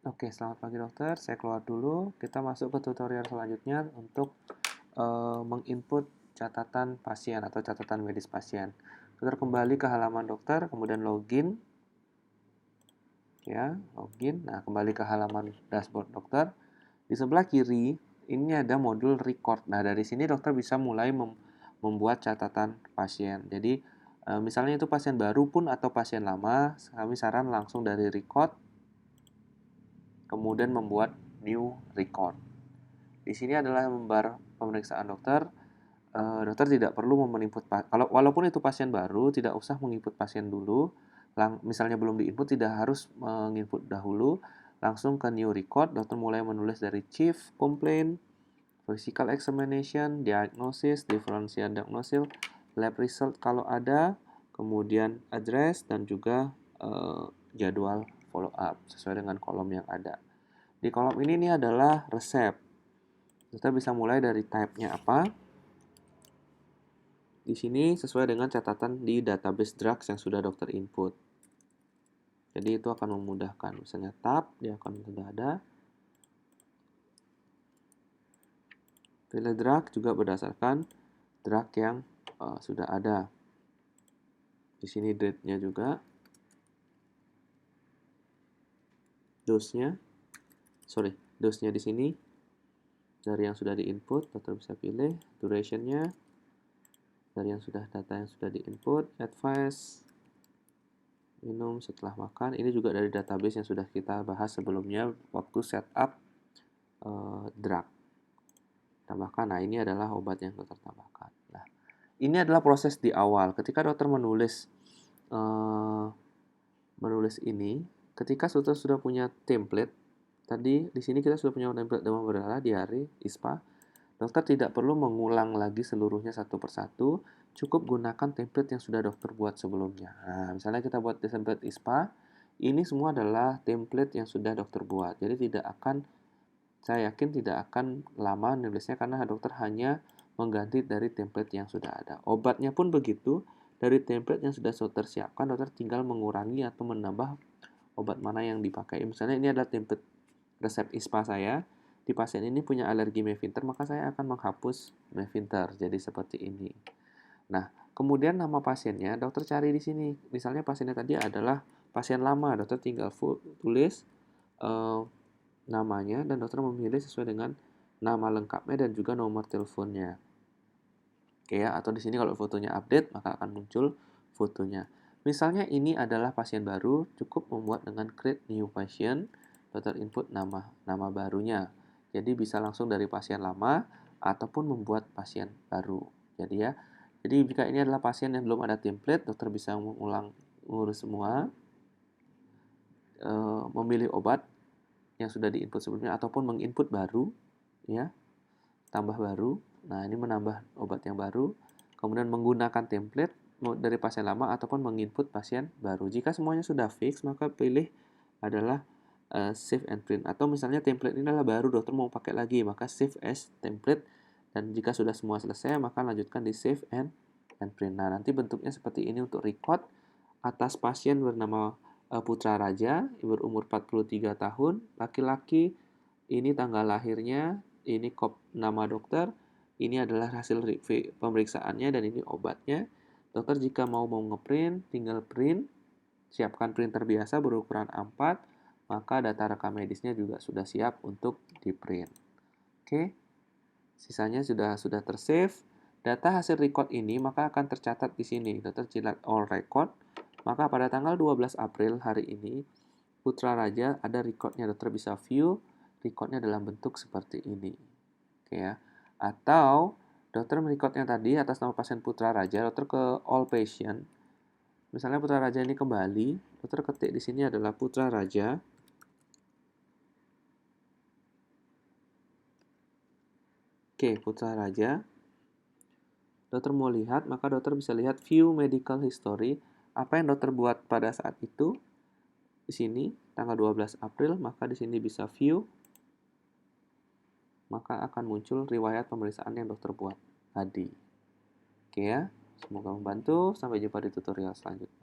Oke, selamat pagi dokter. Saya keluar dulu. Kita masuk ke tutorial selanjutnya untuk menginput catatan pasien atau catatan medis pasien. Dokter kembali ke halaman dokter, kemudian login. Ya, login. Nah, kembali ke halaman dashboard dokter. Di sebelah kiri, ini ada modul record. Nah, dari sini dokter bisa mulai membuat catatan pasien. Jadi, misalnya itu pasien baru pun atau pasien lama, kami saran langsung dari record, kemudian membuat new record. Di sini adalah lembar pemeriksaan dokter. Dokter tidak perlu menginput, walaupun itu pasien baru, tidak usah menginput pasien dulu. Misalnya belum diinput, tidak harus menginput dahulu. Langsung ke new record, dokter mulai menulis dari chief, complaint, physical examination, diagnosis, differential diagnosis, lab result kalau ada, kemudian address, dan juga jadwal follow up sesuai dengan kolom yang ada. Di kolom ini adalah resep. Kita bisa mulai dari type-nya apa. Di sini sesuai dengan catatan di database drugs yang sudah dokter input. Jadi itu akan memudahkan. Misalnya tab, dia akan sudah ada. Pilih drug juga berdasarkan drug yang sudah ada. Di sini date-nya juga. Dose-nya. Dose-nya di sini. Dari yang sudah di-input, dokter bisa pilih. Duration-nya. Dari yang sudah data yang sudah di-input. Advice. Minum setelah makan. Ini juga dari database yang sudah kita bahas sebelumnya waktu setup drug. Tambahkan. Nah, ini adalah obat yang dokter tambahkan. Nah, ini adalah proses di awal. Ketika dokter menulis ini, ketika sudah punya template, tadi di sini kita sudah punya template demam berdarah, diare, ISPA. Dokter tidak perlu mengulang lagi seluruhnya satu persatu, cukup gunakan template yang sudah dokter buat sebelumnya. Nah, misalnya kita buat template ISPA, ini semua adalah template yang sudah dokter buat. Jadi saya yakin tidak akan lama nulisnya karena dokter hanya mengganti dari template yang sudah ada. Obatnya pun begitu, dari template yang sudah dokter siapkan, dokter tinggal mengurangi atau menambah obat mana yang dipakai. Misalnya ini adalah template resep ISPA saya. Di pasien ini punya alergi Mefinter, maka saya akan menghapus Mefinter. Jadi seperti ini. Nah, kemudian nama pasiennya dokter cari di sini. Misalnya pasiennya tadi adalah pasien lama, dokter tinggal tulis namanya dan dokter memilih sesuai dengan nama lengkapnya dan juga nomor teleponnya. Oke ya, atau di sini kalau fotonya update maka akan muncul fotonya. Misalnya ini adalah pasien baru, cukup membuat dengan create new patient, dokter input nama barunya. Jadi bisa langsung dari pasien lama ataupun membuat pasien baru. Jadi jika ini adalah pasien yang belum ada template, dokter bisa ngurus semua, memilih obat yang sudah diinput sebelumnya ataupun menginput baru, ya, tambah baru. Nah, ini menambah obat yang baru, kemudian menggunakan template dari pasien lama ataupun menginput pasien baru. Jika semuanya sudah fix, maka pilih adalah save and print. Atau misalnya template ini adalah baru, dokter mau pakai lagi, maka save as template. Dan jika sudah semua selesai, maka lanjutkan di save and print. Nah, nanti bentuknya seperti ini untuk record. Atas pasien bernama Putra Raja, berumur 43 tahun, laki-laki, ini tanggal lahirnya, ini nama dokter, ini adalah hasil pemeriksaannya, dan ini obatnya. Dokter jika mau ngeprint, tinggal print, siapkan printer biasa berukuran A4, maka data rekam medisnya juga sudah siap untuk di-print. Oke, sisanya sudah tersave. Data hasil record ini maka akan tercatat di sini. Dokter jilat all record. Maka pada tanggal 12 April hari ini, Putra Raja ada recordnya. Dokter bisa view recordnya dalam bentuk seperti ini. Oke ya. Atau dokter merecordnya tadi atas nama pasien Putra Raja, dokter ke all patient. Misalnya Putra Raja ini kembali, dokter ketik di sini adalah Putra Raja. Oke, Putra Raja. Dokter mau lihat, maka dokter bisa lihat view medical history, apa yang dokter buat pada saat itu. Di sini tanggal 12 April, maka di sini bisa view, maka akan muncul riwayat pemeriksaan yang dokter buat tadi. Oke ya, semoga membantu. Sampai jumpa di tutorial selanjutnya.